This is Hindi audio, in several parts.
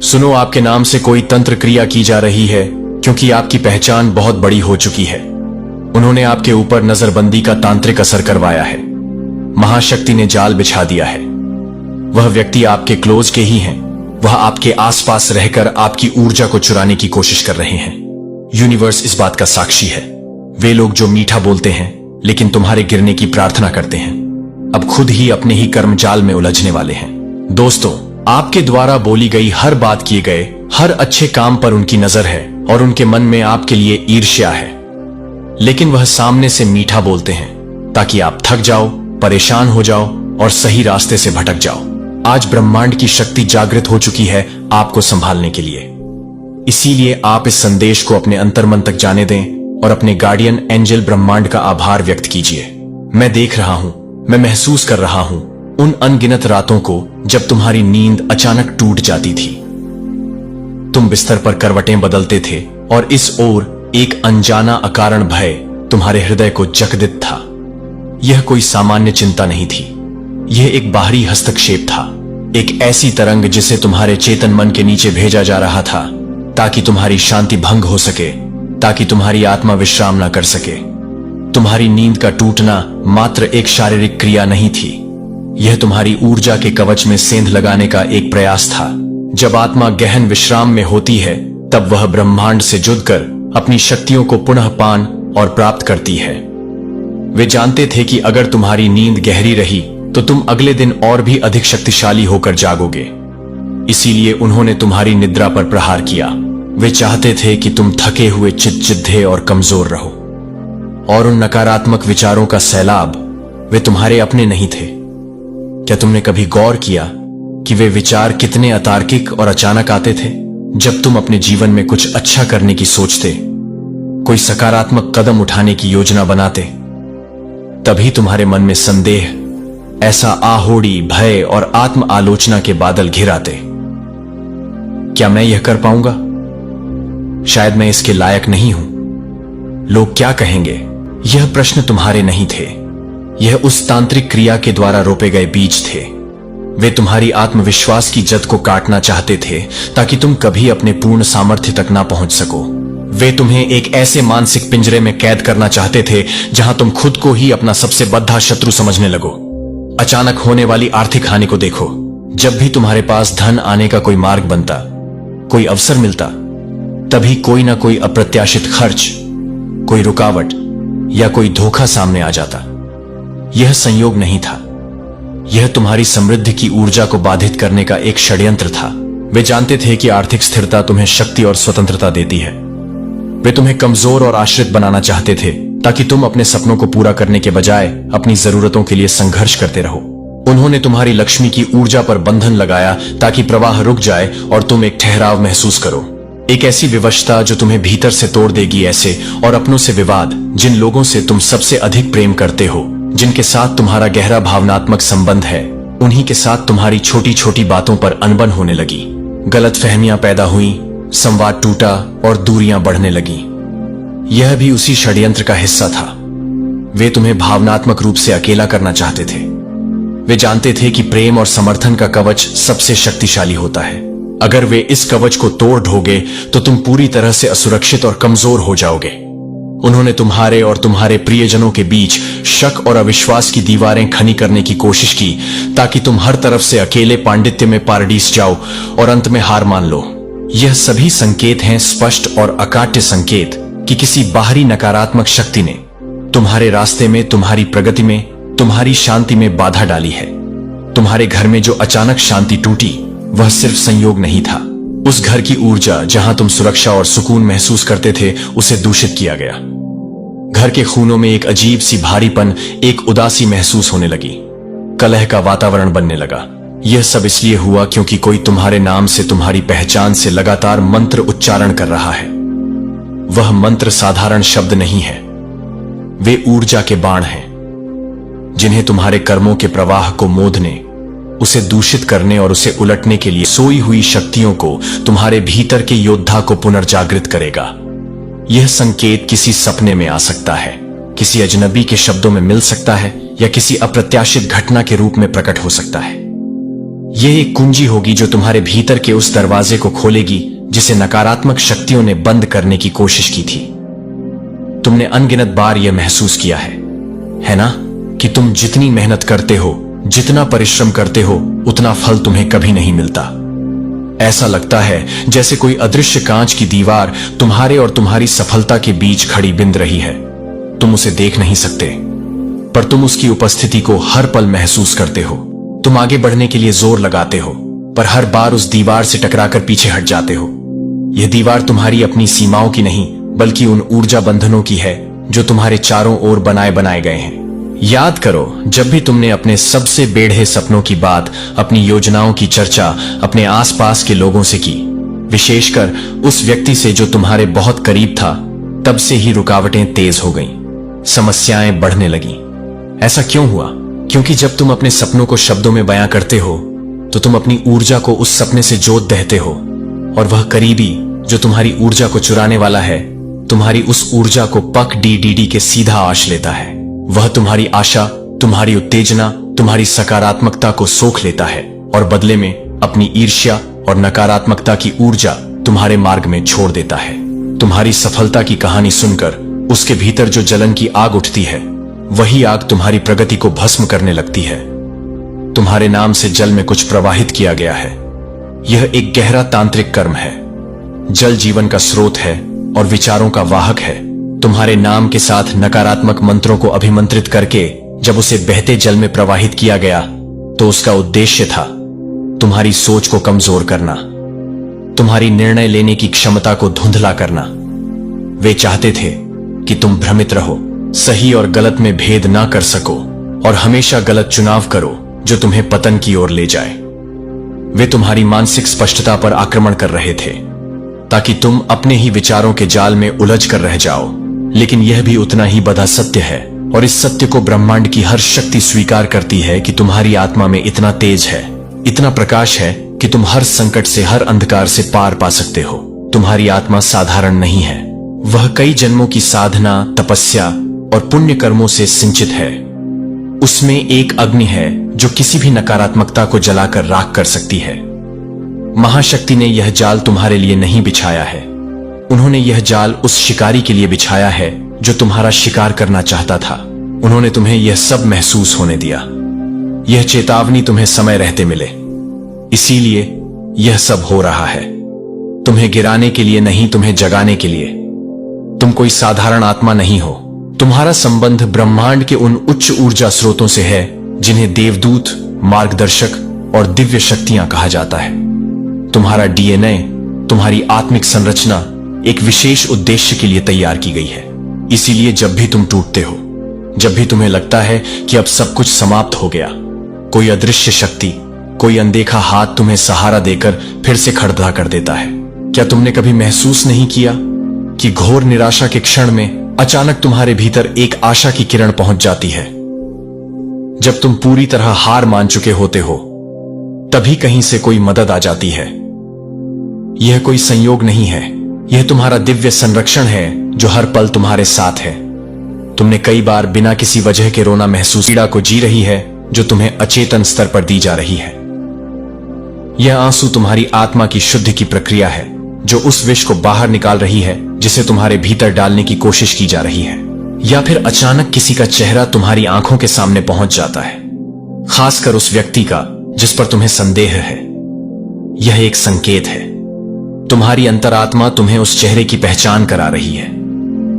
सुनो, आपके नाम से कोई तंत्र क्रिया की जा रही है, क्योंकि आपकी पहचान बहुत बड़ी हो चुकी है। उन्होंने आपके ऊपर नजरबंदी का तांत्रिक असर करवाया है। महाशक्ति ने जाल बिछा दिया है। वह व्यक्ति आपके क्लोज के ही हैं। वह आपके आसपास रहकर आपकी ऊर्जा को चुराने की कोशिश कर रहे हैं। यूनिवर्स इस बात का साक्षी है। वे लोग जो मीठा बोलते हैं लेकिन तुम्हारे गिरने की प्रार्थना करते हैं, अब खुद ही अपने ही कर्मजाल में उलझने वाले हैं। दोस्तों, आपके द्वारा बोली गई हर बात, किए गए हर अच्छे काम पर उनकी नजर है और उनके मन में आपके लिए ईर्ष्या है। लेकिन वह सामने से मीठा बोलते हैं ताकि आप थक जाओ, परेशान हो जाओ और सही रास्ते से भटक जाओ। आज ब्रह्मांड की शक्ति जागृत हो चुकी है आपको संभालने के लिए। इसीलिए आप इस संदेश को अपने अंतर्मन तक जाने दें और अपने गार्डियन एंजल ब्रह्मांड का आभार व्यक्त कीजिए। मैं देख रहा हूं, मैं महसूस कर रहा हूं उन अनगिनत रातों को जब तुम्हारी नींद अचानक टूट जाती थी। तुम बिस्तर पर करवटें बदलते थे और इस ओर एक अनजाना अकारण भय तुम्हारे हृदय को जकदित था। यह कोई सामान्य चिंता नहीं थी। यह एक बाहरी हस्तक्षेप था, एक ऐसी तरंग जिसे तुम्हारे चेतन मन के नीचे भेजा जा रहा था ताकि तुम्हारी शांति भंग हो सके, ताकि तुम्हारी आत्मा विश्राम न कर सके। तुम्हारी नींद का टूटना मात्र एक शारीरिक क्रिया नहीं थी, यह तुम्हारी ऊर्जा के कवच में सेंध लगाने का एक प्रयास था। जब आत्मा गहन विश्राम में होती है तब वह ब्रह्मांड से जुड़कर अपनी शक्तियों को पुनः पान और प्राप्त करती है। वे जानते थे कि अगर तुम्हारी नींद गहरी रही तो तुम अगले दिन और भी अधिक शक्तिशाली होकर जागोगे। इसीलिए उन्होंने तुम्हारी निद्रा पर प्रहार किया। वे चाहते थे कि तुम थके हुए, चिद्दे और कमजोर रहो। और उन नकारात्मक विचारों का सैलाब, वे तुम्हारे अपने नहीं थे। क्या तुमने कभी गौर किया कि वे विचार कितने अतार्किक और अचानक आते थे? जब तुम अपने जीवन में कुछ अच्छा करने की सोचते, कोई सकारात्मक कदम उठाने की योजना बनाते, तभी तुम्हारे मन में संदेह, ऐसा आहोड़ी, भय और आत्म आलोचना के बादल घिर आते। क्या मैं यह कर पाऊंगा? शायद मैं इसके लायक नहीं हूं। लोग क्या कहेंगे? यह प्रश्न तुम्हारे नहीं थे। यह उस तांत्रिक क्रिया के द्वारा रोपे गए बीज थे। वे तुम्हारी आत्मविश्वास की जद को काटना चाहते थे ताकि तुम कभी अपने पूर्ण सामर्थ्य तक ना पहुंच सको। वे तुम्हें एक ऐसे मानसिक पिंजरे में कैद करना चाहते थे जहां तुम खुद को ही अपना सबसे बद्धा शत्रु समझने लगो। अचानक होने वाली आर्थिक हानि को देखो। जब भी तुम्हारे पास धन आने का कोई मार्ग बनता, कोई अवसर मिलता, तभी कोई ना कोई अप्रत्याशित खर्च, कोई रुकावट या कोई धोखा सामने आ जाता। यह संयोग नहीं था, यह तुम्हारी समृद्धि की ऊर्जा को बाधित करने का एक षड्यंत्र था। वे जानते थे कि आर्थिक स्थिरता तुम्हें शक्ति और स्वतंत्रता देती है। वे तुम्हें कमजोर और आश्रित बनाना चाहते थे ताकि तुम अपने सपनों को पूरा करने के बजाय अपनी जरूरतों के लिए संघर्ष करते रहो। उन्होंने तुम्हारी लक्ष्मी की ऊर्जा पर बंधन लगाया ताकि प्रवाह रुक जाए और तुम एक ठहराव महसूस करो, एक ऐसी विवशता जो तुम्हें भीतर से तोड़ देगी। ऐसे और अपनों से विवाद, जिन लोगों से तुम सबसे अधिक प्रेम करते हो, जिनके साथ तुम्हारा गहरा भावनात्मक संबंध है, उन्हीं के साथ तुम्हारी छोटी छोटी बातों पर अनबन होने लगी। गलतफहमियां पैदा हुई, संवाद टूटा और दूरियां बढ़ने लगी। यह भी उसी षड्यंत्र का हिस्सा था। वे तुम्हें भावनात्मक रूप से अकेला करना चाहते थे। वे जानते थे कि प्रेम और समर्थन का कवच सबसे शक्तिशाली होता है। अगर वे इस कवच को तोड़ ढोगे तो तुम पूरी तरह से असुरक्षित और कमजोर हो जाओगे। उन्होंने तुम्हारे और तुम्हारे प्रियजनों के बीच शक और अविश्वास की दीवारें खड़ी करने की कोशिश की ताकि तुम हर तरफ से अकेले पांडित्य में पारडीस जाओ और अंत में हार मान लो। यह सभी संकेत हैं, स्पष्ट और अकाट्य संकेत, कि किसी बाहरी नकारात्मक शक्ति ने तुम्हारे रास्ते में, तुम्हारी प्रगति में, तुम्हारी शांति में बाधा डाली है। तुम्हारे घर में जो अचानक शांति टूटी, वह सिर्फ संयोग नहीं था। उस घर की ऊर्जा जहां तुम सुरक्षा और सुकून महसूस करते थे, उसे दूषित किया गया। घर के खूनों में एक अजीब सी भारीपन, एक उदासी महसूस होने लगी। कलह का वातावरण बनने लगा। यह सब इसलिए हुआ क्योंकि कोई तुम्हारे नाम से, तुम्हारी पहचान से लगातार मंत्र उच्चारण कर रहा है। वह मंत्र साधारण शब्द नहीं है, वे ऊर्जा के बाण हैं, जिन्हें तुम्हारे कर्मों के प्रवाह को मोदने, उसे दूषित करने और उसे उलटने के लिए सोई हुई शक्तियों को, तुम्हारे भीतर के योद्धा को पुनर्जागृत करेगा। यह संकेत किसी सपने में आ सकता है, किसी अजनबी के शब्दों में मिल सकता है, या किसी अप्रत्याशित घटना के रूप में प्रकट हो सकता है। यह एक कुंजी होगी जो तुम्हारे भीतर के उस दरवाजे को खोलेगी जिसे नकारात्मक शक्तियों ने बंद करने की कोशिश की थी। तुमने अनगिनत बार यह महसूस किया है ना, कि तुम जितनी मेहनत करते हो, जितना परिश्रम करते हो, उतना फल तुम्हें कभी नहीं मिलता। ऐसा लगता है जैसे कोई अदृश्य कांच की दीवार तुम्हारे और तुम्हारी सफलता के बीच खड़ी बिंद रही है। तुम उसे देख नहीं सकते, पर तुम उसकी उपस्थिति को हर पल महसूस करते हो। तुम आगे बढ़ने के लिए जोर लगाते हो, पर हर बार उस दीवार से टकराकर पीछे हट जाते हो। यह दीवार तुम्हारी अपनी सीमाओं की नहीं, बल्कि उन ऊर्जा बंधनों की है जो तुम्हारे चारों ओर बनाए गए हैं। याद करो, जब भी तुमने अपने सबसे बेढ़े सपनों की बात, अपनी योजनाओं की चर्चा अपने आसपास के लोगों से की, विशेषकर उस व्यक्ति से जो तुम्हारे बहुत करीब था, तब से ही रुकावटें तेज हो गईं, समस्याएं बढ़ने लगीं। ऐसा क्यों हुआ? क्योंकि जब तुम अपने सपनों को शब्दों में बयां करते हो, तो तुम अपनी ऊर्जा को उस सपने से जोत देते हो, और वह करीबी जो तुम्हारी ऊर्जा को चुराने वाला है, तुम्हारी उस ऊर्जा को पक डी के सीधा आश लेता है। वह तुम्हारी आशा, तुम्हारी उत्तेजना, तुम्हारी सकारात्मकता को सोख लेता है और बदले में अपनी ईर्ष्या और नकारात्मकता की ऊर्जा तुम्हारे मार्ग में छोड़ देता है। तुम्हारी सफलता की कहानी सुनकर उसके भीतर जो जलन की आग उठती है, वही आग तुम्हारी प्रगति को भस्म करने लगती है। तुम्हारे नाम से जल में कुछ प्रवाहित किया गया है। यह एक गहरा तांत्रिक कर्म है। जल जीवन का स्रोत है और विचारों का वाहक है। तुम्हारे नाम के साथ नकारात्मक मंत्रों को अभिमंत्रित करके जब उसे बहते जल में प्रवाहित किया गया, तो उसका उद्देश्य था तुम्हारी सोच को कमजोर करना, तुम्हारी निर्णय लेने की क्षमता को धुंधला करना। वे चाहते थे कि तुम भ्रमित रहो, सही और गलत में भेद ना कर सको और हमेशा गलत चुनाव करो जो तुम्हें पतन की ओर ले जाए। वे तुम्हारी मानसिक स्पष्टता पर आक्रमण कर रहे थे ताकि तुम अपने ही विचारों के जाल में उलझ कर रह जाओ। लेकिन यह भी उतना ही बड़ा सत्य है, और इस सत्य को ब्रह्मांड की हर शक्ति स्वीकार करती है कि तुम्हारी आत्मा में इतना तेज है, इतना प्रकाश है कि तुम हर संकट से, हर अंधकार से पार पा सकते हो। तुम्हारी आत्मा साधारण नहीं है, वह कई जन्मों की साधना, तपस्या और पुण्य कर्मों से सिंचित है। उसमें एक अग्नि है जो किसी भी नकारात्मकता को जलाकर राख कर सकती है। महाशक्ति ने यह जाल तुम्हारे लिए नहीं बिछाया है। उन्होंने यह जाल उस शिकारी के लिए बिछाया है जो तुम्हारा शिकार करना चाहता था। उन्होंने तुम्हें यह सब महसूस होने दिया। यह चेतावनी तुम्हें समय रहते मिले, इसीलिए यह सब हो रहा है। तुम्हें गिराने के लिए नहीं, तुम्हें जगाने के लिए। तुम कोई साधारण आत्मा नहीं हो। तुम्हारा संबंध ब्रह्मांड के उन उच्च ऊर्जा स्रोतों से है जिन्हें देवदूत, मार्गदर्शक और दिव्य शक्तियां कहा जाता है। तुम्हारा डीएनए, तुम्हारी आत्मिक संरचना एक विशेष उद्देश्य के लिए तैयार की गई है। इसीलिए जब भी तुम टूटते हो, जब भी तुम्हें लगता है कि अब सब कुछ समाप्त हो गया, कोई अदृश्य शक्ति, कोई अनदेखा हाथ तुम्हें सहारा देकर फिर से खड़ा कर देता है। क्या तुमने कभी महसूस नहीं किया कि घोर निराशा के क्षण में अचानक तुम्हारे भीतर एक आशा की किरण पहुंच जाती है? जब तुम पूरी तरह हार मान चुके होते हो, तभी कहीं से कोई मदद आ जाती है। यह कोई संयोग नहीं है, यह तुम्हारा दिव्य संरक्षण है जो हर पल तुम्हारे साथ है। तुमने कई बार बिना किसी वजह के रोना महसूस, पीड़ा को जी रही है जो तुम्हें अचेतन स्तर पर दी जा रही है। यह आंसू तुम्हारी आत्मा की शुद्धि की प्रक्रिया है जो उस विष को बाहर निकाल रही है जिसे तुम्हारे भीतर डालने की कोशिश की जा रही है। या फिर अचानक किसी का चेहरा तुम्हारी आंखों के सामने पहुंच जाता है, खासकर उस व्यक्ति का जिस पर तुम्हें संदेह है। यह एक संकेत है। तुम्हारी अंतरात्मा तुम्हें उस चेहरे की पहचान करा रही है,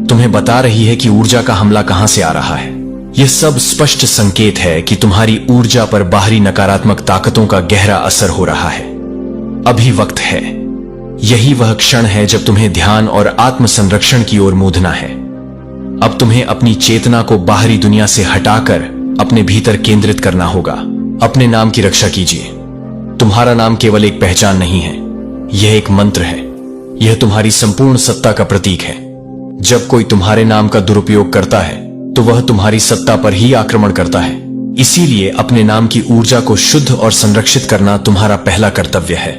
तुम्हें बता रही है कि ऊर्जा का हमला कहां से आ रहा है। यह सब स्पष्ट संकेत है कि तुम्हारी ऊर्जा पर बाहरी नकारात्मक ताकतों का गहरा असर हो रहा है। अभी वक्त है। यही वह क्षण है जब तुम्हें ध्यान और आत्म संरक्षण की ओर मूंधना है। अब तुम्हें अपनी चेतना को बाहरी दुनिया से हटाकर अपने भीतर केंद्रित करना होगा। अपने नाम की रक्षा कीजिए। तुम्हारा नाम केवल एक पहचान नहीं है, यह एक मंत्र है। यह तुम्हारी संपूर्ण सत्ता का प्रतीक है। जब कोई तुम्हारे नाम का दुरुपयोग करता है तो वह तुम्हारी सत्ता पर ही आक्रमण करता है। इसीलिए अपने नाम की ऊर्जा को शुद्ध और संरक्षित करना तुम्हारा पहला कर्तव्य है।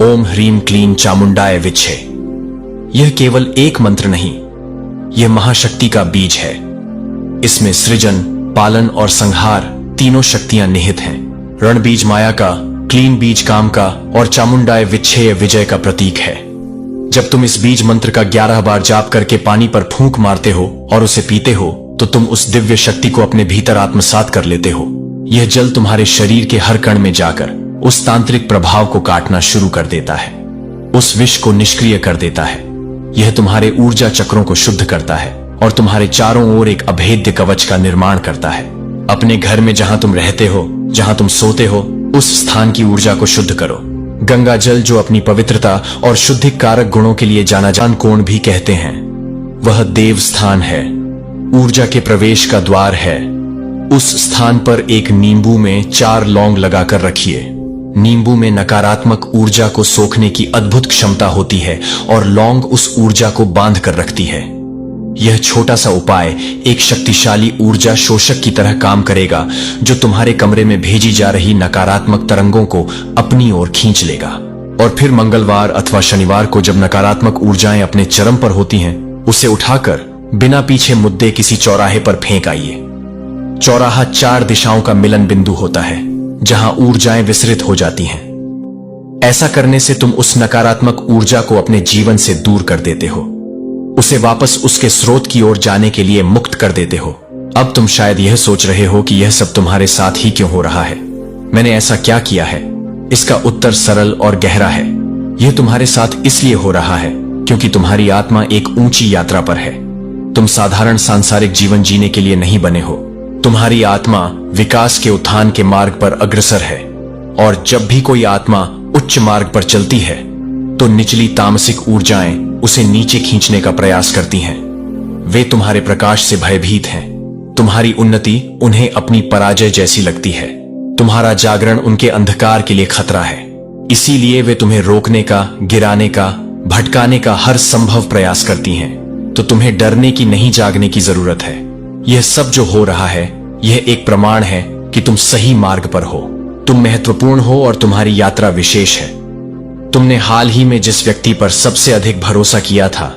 ओम ह्रीम क्लीम चामुंडाय विच्छे। यह केवल एक मंत्र नहीं, यह महाशक्ति का बीज है। इसमें सृजन, पालन और संहार तीनों शक्तियां निहित हैं। रणबीज माया का क्लीन बीज काम का और चामुंडाय विच्छेय विजय का प्रतीक है। जब तुम इस बीज मंत्र का 11 बार जाप करके पानी पर फूंक मारते हो और उसे पीते हो तो तुम उस दिव्य शक्ति को अपने भीतर आत्मसात कर लेते हो। यह जल तुम्हारे शरीर के हर कण में जाकर उस तांत्रिक प्रभाव को काटना शुरू कर देता है, उस विष को निष्क्रिय कर देता है। यह तुम्हारे ऊर्जा चक्रों को शुद्ध करता है और तुम्हारे चारों ओर एक अभेद्य कवच का निर्माण करता है। अपने घर में जहां तुम रहते हो, जहां तुम सोते हो, उस स्थान की ऊर्जा को शुद्ध करो। गंगा जल, जो अपनी पवित्रता और शुद्धि कारक गुणों के लिए जाना जान कोण भी कहते हैं, वह देव स्थान है, ऊर्जा के प्रवेश का द्वार है। उस स्थान पर एक नींबू में 4 लौंग लगाकर रखिए। नींबू में नकारात्मक ऊर्जा को सोखने की अद्भुत क्षमता होती है और लौंग उस ऊर्जा को बांध कर रखती है। यह छोटा सा उपाय एक शक्तिशाली ऊर्जा शोषक की तरह काम करेगा, जो तुम्हारे कमरे में भेजी जा रही नकारात्मक तरंगों को अपनी ओर खींच लेगा। और फिर मंगलवार अथवा शनिवार को जब नकारात्मक ऊर्जाएं अपने चरम पर होती हैं, उसे उठाकर बिना पीछे मुद्दे किसी चौराहे पर फेंक आइए। चौराहा 4 दिशाओं का मिलन बिंदु होता है, जहां ऊर्जाएं विसरित हो जाती हैं। ऐसा करने से तुम उस नकारात्मक ऊर्जा को अपने जीवन से दूर कर देते हो, उसे वापस उसके स्रोत की ओर जाने के लिए मुक्त कर देते हो। अब तुम शायद यह सोच रहे हो कि यह सब तुम्हारे साथ ही क्यों हो रहा है, मैंने ऐसा क्या किया है? इसका उत्तर सरल और गहरा है। यह तुम्हारे साथ इसलिए हो रहा है क्योंकि तुम्हारी आत्मा एक ऊंची यात्रा पर है। तुम साधारण सांसारिक जीवन जीने के लिए नहीं बने हो। तुम्हारी आत्मा विकास के उत्थान के मार्ग पर अग्रसर है, और जब भी कोई आत्मा उच्च मार्ग पर चलती है तो निचली तामसिक ऊर्जाएं उसे नीचे खींचने का प्रयास करती हैं। वे तुम्हारे प्रकाश से भयभीत हैं। तुम्हारी उन्नति उन्हें अपनी पराजय जैसी लगती है। तुम्हारा जागरण उनके अंधकार के लिए खतरा है। इसीलिए वे तुम्हें रोकने का, गिराने का, भटकाने का हर संभव प्रयास करती हैं। तो तुम्हें डरने की नहीं, जागने की जरूरत है। यह सब जो हो रहा है, यह एक प्रमाण है कि तुम सही मार्ग पर हो। तुम महत्वपूर्ण हो और तुम्हारी यात्रा विशेष है। तुमने हाल ही में जिस व्यक्ति पर सबसे अधिक भरोसा किया था,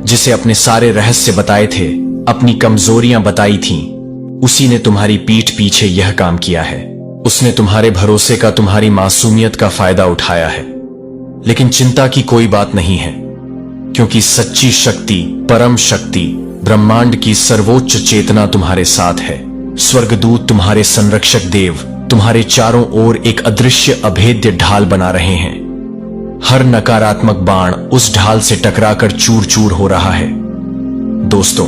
जिसे अपने सारे रहस्य बताए थे, अपनी कमजोरियां बताई थीं, उसी ने तुम्हारी पीठ पीछे यह काम किया है। उसने तुम्हारे भरोसे का, तुम्हारी मासूमियत का फायदा उठाया है। लेकिन चिंता की कोई बात नहीं है, क्योंकि सच्ची शक्ति, परम शक्ति, ब्रह्मांड की सर्वोच्च चेतना तुम्हारे साथ है। स्वर्गदूत, तुम्हारे संरक्षक देव, तुम्हारे चारों ओर एक अदृश्य अभेद्य ढाल बना रहे हैं। हर नकारात्मक बाण उस ढाल से टकराकर चूर चूर हो रहा है। दोस्तों,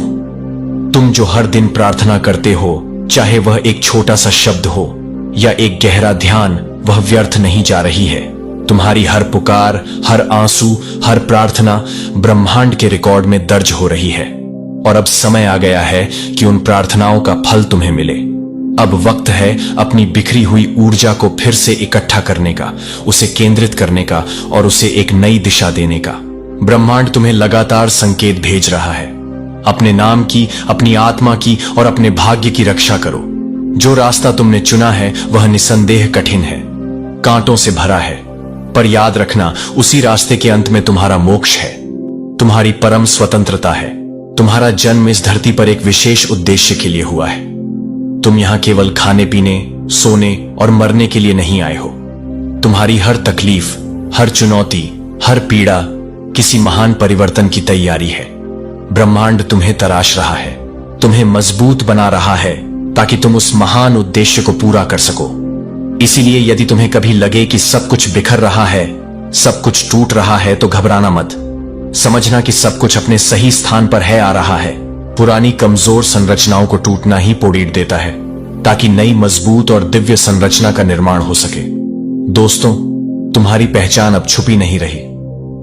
तुम जो हर दिन प्रार्थना करते हो, चाहे वह एक छोटा सा शब्द हो या एक गहरा ध्यान, वह व्यर्थ नहीं जा रही है। तुम्हारी हर पुकार, हर आंसू, हर प्रार्थना ब्रह्मांड के रिकॉर्ड में दर्ज हो रही है। और अब समय आ गया है कि उन प्रार्थनाओं का फल तुम्हें मिले। अब वक्त है अपनी बिखरी हुई ऊर्जा को फिर से इकट्ठा करने का, उसे केंद्रित करने का और उसे एक नई दिशा देने का। ब्रह्मांड तुम्हें लगातार संकेत भेज रहा है। अपने नाम की, अपनी आत्मा की और अपने भाग्य की रक्षा करो। जो रास्ता तुमने चुना है वह निसंदेह कठिन है, कांटों से भरा है, पर याद रखना, उसी रास्ते के अंत में तुम्हारा मोक्ष है, तुम्हारी परम स्वतंत्रता है। तुम्हारा जन्म इस धरती पर एक विशेष उद्देश्य के लिए हुआ है। तुम यहां केवल खाने पीने, सोने और मरने के लिए नहीं आए हो। तुम्हारी हर तकलीफ, हर चुनौती, हर पीड़ा किसी महान परिवर्तन की तैयारी है। ब्रह्मांड तुम्हें तराश रहा है, तुम्हें मजबूत बना रहा है, ताकि तुम उस महान उद्देश्य को पूरा कर सको। इसीलिए यदि तुम्हें कभी लगे कि सब कुछ बिखर रहा है, सब कुछ टूट रहा है, तो घबराना मत। समझना कि सब कुछ अपने सही स्थान पर है, आ रहा है। पुरानी कमजोर संरचनाओं को टूटना ही पोड़ीट देता है, ताकि नई मजबूत और दिव्य संरचना का निर्माण हो सके। दोस्तों, तुम्हारी पहचान अब छुपी नहीं रही।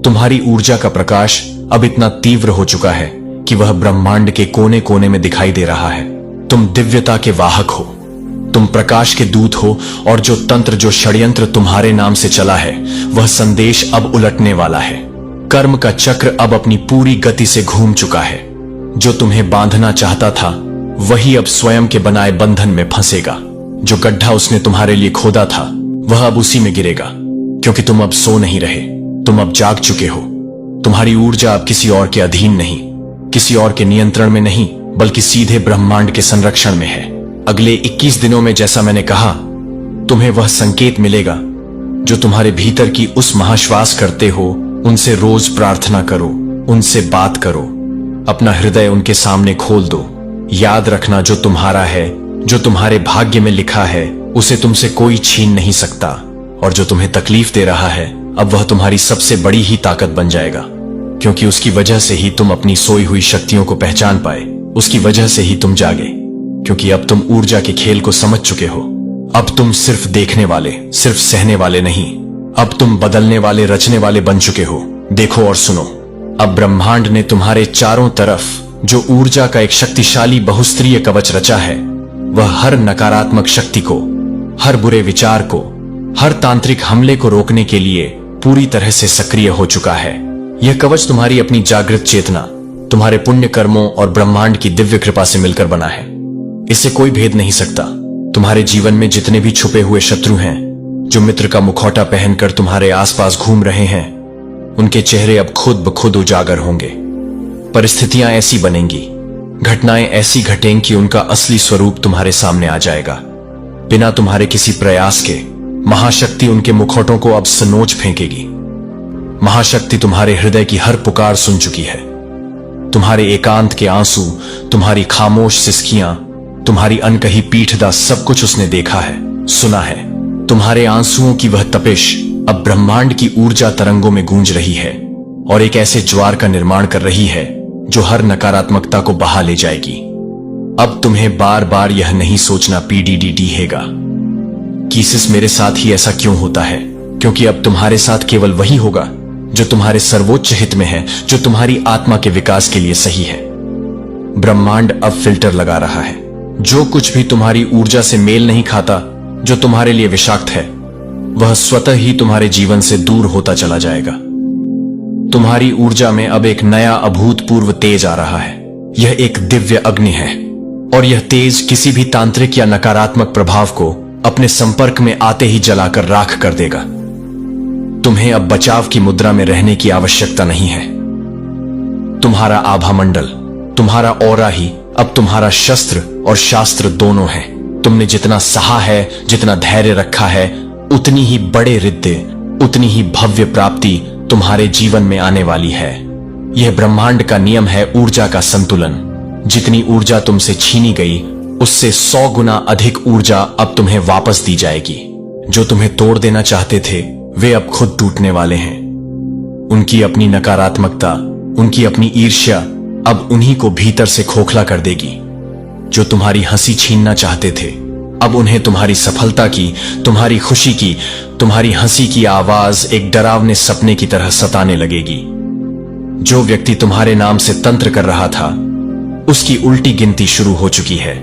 तुम्हारी ऊर्जा का प्रकाश अब इतना तीव्र हो चुका है कि वह ब्रह्मांड के कोने कोने में दिखाई दे रहा है। तुम दिव्यता के वाहक हो, तुम प्रकाश के दूत हो, और जो तंत्र, जो षड्यंत्र तुम्हारे नाम से चला है, वह संदेश अब उलटने वाला है। कर्म का चक्र अब अपनी पूरी गति से घूम चुका है। जो तुम्हें बांधना चाहता था, वही अब स्वयं के बनाए बंधन में फंसेगा। जो गड्ढा उसने तुम्हारे लिए खोदा था, वह अब उसी में गिरेगा, क्योंकि तुम अब सो नहीं रहे, तुम अब जाग चुके हो। तुम्हारी ऊर्जा अब किसी और के अधीन नहीं, किसी और के नियंत्रण में नहीं, बल्कि सीधे ब्रह्मांड के संरक्षण में है। अगले 21 दिनों में, जैसा मैंने कहा, तुम्हें वह संकेत मिलेगा जो तुम्हारे भीतर की उस महाश्वास करते हो, उनसे रोज प्रार्थना करो, उनसे बात करो, अपना हृदय उनके सामने खोल दो। याद रखना, जो तुम्हारा है, जो तुम्हारे भाग्य में लिखा है, उसे तुमसे कोई छीन नहीं सकता। और जो तुम्हें तकलीफ दे रहा है, अब वह तुम्हारी सबसे बड़ी ही ताकत बन जाएगा, क्योंकि उसकी वजह से ही तुम अपनी सोई हुई शक्तियों को पहचान पाए, उसकी वजह से ही तुम जागे, क्योंकि अब तुम ऊर्जा के खेल को समझ चुके हो। अब तुम सिर्फ देखने वाले, सिर्फ सहने वाले नहीं, अब तुम बदलने वाले, रचने वाले बन चुके हो। देखो और सुनो, अब ब्रह्मांड ने तुम्हारे चारों तरफ जो ऊर्जा का एक शक्तिशाली बहुस्तरीय कवच रचा है, वह हर नकारात्मक शक्ति को, हर बुरे विचार को, हर तांत्रिक हमले को रोकने के लिए पूरी तरह से सक्रिय हो चुका है। यह कवच तुम्हारी अपनी जागृत चेतना, तुम्हारे पुण्य कर्मों और ब्रह्मांड की दिव्य कृपा से मिलकर बना है। इसे कोई भेद नहीं सकता। तुम्हारे जीवन में जितने भी छुपे हुए शत्रु हैं, जो मित्र का मुखौटा पहनकर तुम्हारे आसपास घूम रहे हैं, उनके चेहरे अब खुद ब खुद उजागर होंगे। परिस्थितियां ऐसी बनेंगी, घटनाएं ऐसी घटेंगी कि उनका असली स्वरूप तुम्हारे सामने आ जाएगा। बिना तुम्हारे किसी प्रयास के महाशक्ति उनके मुखौटों को अब सनोच फेंकेगी। महाशक्ति तुम्हारे हृदय की हर पुकार सुन चुकी है। तुम्हारे एकांत के आंसू, तुम्हारी खामोश सिसकियां, तुम्हारी अनकही पीठदा, सब कुछ उसने देखा है, सुना है। तुम्हारे आंसुओं की वह तपिश अब ब्रह्मांड की ऊर्जा तरंगों में गूंज रही है और एक ऐसे ज्वार का निर्माण कर रही है जो हर नकारात्मकता को बहा ले जाएगी। अब तुम्हें बार बार यह नहीं सोचना पीडीडीडी हैगा कि इस मेरे साथ ही ऐसा क्यों होता है, क्योंकि अब तुम्हारे साथ केवल वही होगा जो तुम्हारे सर्वोच्च हित में है, जो तुम्हारी आत्मा के विकास के लिए सही है। ब्रह्मांड अब फिल्टर लगा रहा है। जो कुछ भी तुम्हारी ऊर्जा से मेल नहीं खाता, जो तुम्हारे लिए विषाक्त है, वह स्वतः ही तुम्हारे जीवन से दूर होता चला जाएगा। तुम्हारी ऊर्जा में अब एक नया अभूतपूर्व तेज आ रहा है। यह एक दिव्य अग्नि है और यह तेज किसी भी तांत्रिक या नकारात्मक प्रभाव को अपने संपर्क में आते ही जलाकर राख कर देगा। तुम्हें अब बचाव की मुद्रा में रहने की आवश्यकता नहीं है। तुम्हारा आभा मंडल, तुम्हारा ऑरा ही अब तुम्हारा शस्त्र और शास्त्र दोनों है। तुमने जितना सहा है, जितना धैर्य रखा है, उतनी ही बड़े रिद्दे, उतनी ही भव्य प्राप्ति तुम्हारे जीवन में आने वाली है। यह ब्रह्मांड का नियम है, ऊर्जा का संतुलन। जितनी ऊर्जा तुमसे छीनी गई, उससे 100 गुना अधिक ऊर्जा अब तुम्हें वापस दी जाएगी। जो तुम्हें तोड़ देना चाहते थे, वे अब खुद टूटने वाले हैं। उनकी अपनी नकारात्मकता, उनकी अपनी ईर्ष्या अब उन्हीं को भीतर से खोखला कर देगी। जो तुम्हारी हंसी छीनना चाहते थे, अब उन्हें तुम्हारी सफलता की, तुम्हारी खुशी की, तुम्हारी हंसी की आवाज एक डरावने सपने की तरह सताने लगेगी। जो व्यक्ति तुम्हारे नाम से तंत्र कर रहा था, उसकी उल्टी गिनती शुरू हो चुकी है।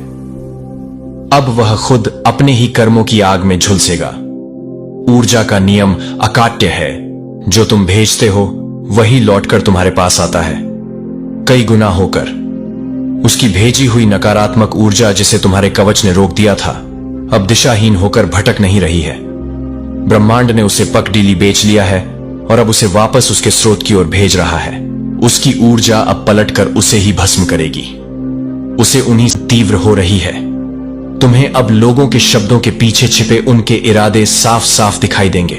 अब वह खुद अपने ही कर्मों की आग में झुलसेगा। ऊर्जा का नियम अकाट्य है। जो तुम भेजते हो, वही लौटकर तुम्हारे पास आता है, कई गुना होकर। उसकी भेजी हुई नकारात्मक ऊर्जा, जिसे तुम्हारे कवच ने रोक दिया था, अब दिशाहीन होकर भटक नहीं रही है। ब्रह्मांड ने उसे पगडीली बेच लिया है और अब उसे वापस उसके स्रोत की ओर भेज रहा है। उसकी ऊर्जा अब पलटकर उसे ही भस्म करेगी। उसे उन्हीं से तीव्र हो रही है। तुम्हें अब लोगों के शब्दों के पीछे छिपे उनके इरादे साफ साफ दिखाई देंगे।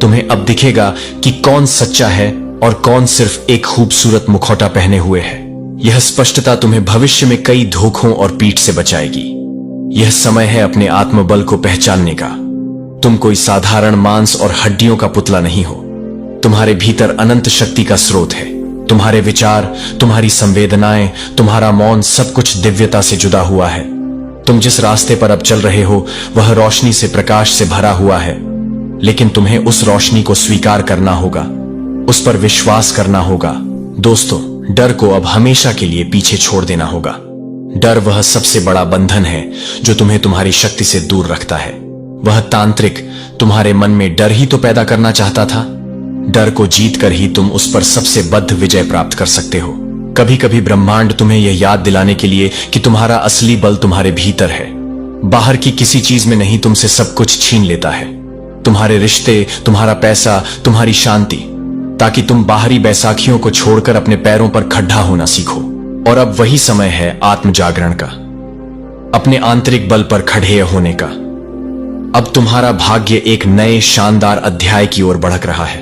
तुम्हें अब दिखेगा कि कौन सच्चा है और कौन सिर्फ एक खूबसूरत मुखौटा पहने हुए है। यह स्पष्टता तुम्हें भविष्य में कई धोखों और पीठ से बचाएगी। यह समय है अपने आत्मबल को पहचानने का। तुम कोई साधारण मांस और हड्डियों का पुतला नहीं हो। तुम्हारे भीतर अनंत शक्ति का स्रोत है। तुम्हारे विचार, तुम्हारी संवेदनाएं, तुम्हारा मौन, सब कुछ दिव्यता से जुड़ा हुआ है। तुम जिस रास्ते पर अब चल रहे हो, वह रोशनी से, प्रकाश से भरा हुआ है। लेकिन तुम्हें उस रोशनी को स्वीकार करना होगा, उस पर विश्वास करना होगा। दोस्तों, डर को अब हमेशा के लिए पीछे छोड़ देना होगा। डर वह सबसे बड़ा बंधन है जो तुम्हें तुम्हारी शक्ति से दूर रखता है। वह तांत्रिक तुम्हारे मन में डर ही तो पैदा करना चाहता था। डर को जीतकर ही तुम उस पर सबसे बद्ध विजय प्राप्त कर सकते हो। कभी कभी ब्रह्मांड तुम्हें यह याद दिलाने के लिए कि तुम्हारा असली बल तुम्हारे भीतर है, बाहर की किसी चीज में नहीं, तुमसे सब कुछ छीन लेता है। तुम्हारे रिश्ते, तुम्हारा पैसा, तुम्हारी शांति, ताकि तुम बाहरी बैसाखियों को छोड़कर अपने पैरों पर खड़ा होना सीखो। और अब वही समय है आत्म जागरण का, अपने आंतरिक बल पर खड़े होने का। अब तुम्हारा भाग्य एक नए शानदार अध्याय की ओर बढ़क रहा है।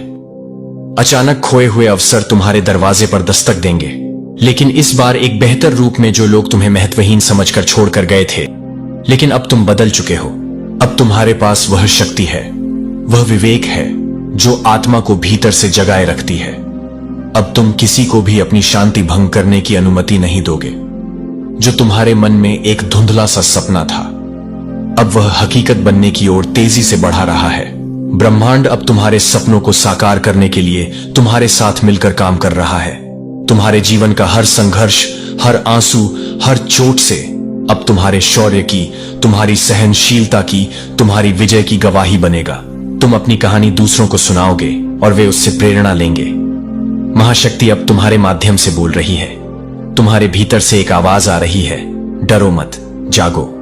अचानक खोए हुए अवसर तुम्हारे दरवाजे पर दस्तक देंगे, लेकिन इस बार एक बेहतर रूप में। जो लोग तुम्हें महत्वहीन समझकर छोड़कर गए थे, लेकिन अब तुम बदल चुके हो। अब तुम्हारे पास वह शक्ति है, वह विवेक है जो आत्मा को भीतर से जगाए रखती है। अब तुम किसी को भी अपनी शांति भंग करने की अनुमति नहीं दोगे। जो तुम्हारे मन में एक धुंधला सा सपना था, अब वह हकीकत बनने की ओर तेजी से बढ़ा रहा है। ब्रह्मांड अब तुम्हारे सपनों को साकार करने के लिए तुम्हारे साथ मिलकर काम कर रहा है। तुम्हारे जीवन का हर संघर्ष, हर आंसू, हर चोट से अब तुम्हारे शौर्य की, तुम्हारी सहनशीलता की, तुम्हारी विजय की गवाही बनेगा। तुम अपनी कहानी दूसरों को सुनाओगे और वे उससे प्रेरणा लेंगे। महाशक्ति अब तुम्हारे माध्यम से बोल रही है। तुम्हारे भीतर से एक आवाज आ रही है, डरो मत, जागो।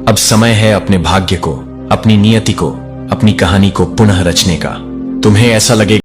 अब समय है अपने भाग्य को, अपनी नियति को, अपनी कहानी को पुनः रचने का। तुम्हें ऐसा लगेगा